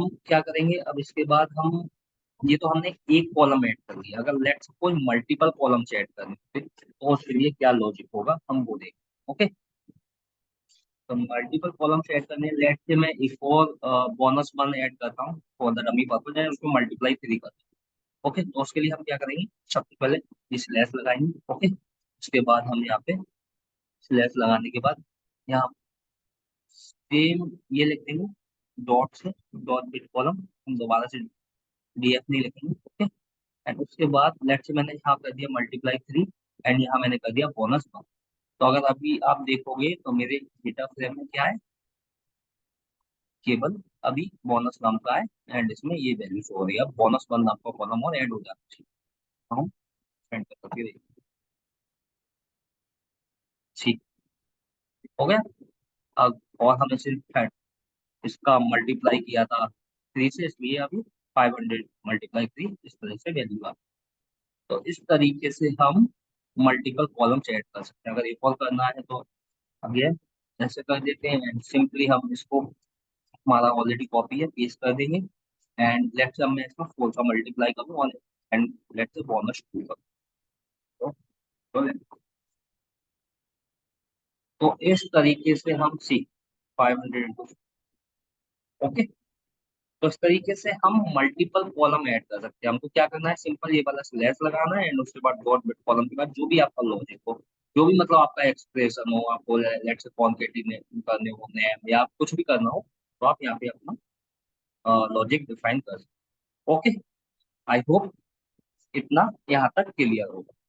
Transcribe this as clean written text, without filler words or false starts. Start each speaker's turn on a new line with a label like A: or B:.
A: हम क्या करेंगे अब इसके बाद हम, ये तो हमने एक कॉलम ऐड कर लिया, अगर let's suppose multiple columns add करने फिर तो उसके लिए क्या लॉजिक होगा हम वो देखें। ओके, तो मल्टीपल कॉलम्स ऐड करने लेट से मैं एक और बोनस वन ऐड करता हूँ फॉर द डमी पर्पज है, उसको मल्टीप्लाई 3 करता हूँ। ओके, तो उसके लिए हम क्या करेंगे, सबसे पहले ये स्लैश लगाएंगे। ओके, उसके बाद हम यहाँ पे स्लैश लगाने के बाद यहाँ सेम ये लिख देंगे डॉट से, डॉट बिट कॉलम, हम दोबारा से डीएफ नहीं लिखेंगे। ओके, एंड उसके बाद लेट से मैंने यहाँ कर दिया मल्टीप्लाई 3 एंड यहाँ मैंने कर दिया बोनस वन। तो अगर अभी आप देखोगे तो मेरे डेटा फ्रेम में क्या है, केवल अभी बोनस नाम का है एंड इसमें ये वैल्यू शो हो रही है। अब बोनस वन नाम का कॉलम और ऐड हो जाना चाहिए। तो हम एंटर करके देखिए, ठीक हो गया। अब और हम इसे इसका मल्टीप्लाई किया था 3 से, इसलिए अभी 500 मल्टीप्लाई 3 इस तरह से वैल्यू आ। तो इस तरीके से हम मल्टीपल कॉलम्स ऐड कर सकते हैं। अगर एक और करना है तो अब ये ऐसे कर देते हैं एंड सिंपली हम इसको, हमारा ऑलरेडी कॉपी है, पेस्ट कर देंगे एंड लेट्स से मैं इसमें 4 का मल्टीप्लाई करूँ और एंड लेट्स से बोनस 2 करूँ। तो इस तरीके से हम सी 500 ओके, तो इस तरीके से हम मल्टीपल कॉलम ऐड कर सकते हैं। हमको क्या करना है, सिंपल ये वाला स्लैश लगाना है एंड उसके बाद डॉट बिट कॉलम के बाद जो भी आपका लॉजिक हो, जो भी मतलब आपका एक्सप्रेशन हो, आपको लेट्स से कॉन्केटिनेट करने हो नैम या कुछ भी करना हो, तो आप यहाँ पे अपना लॉजिक डिफाइन कर सकते। ओके, आई होप इतना यहाँ तक क्लियर होगा।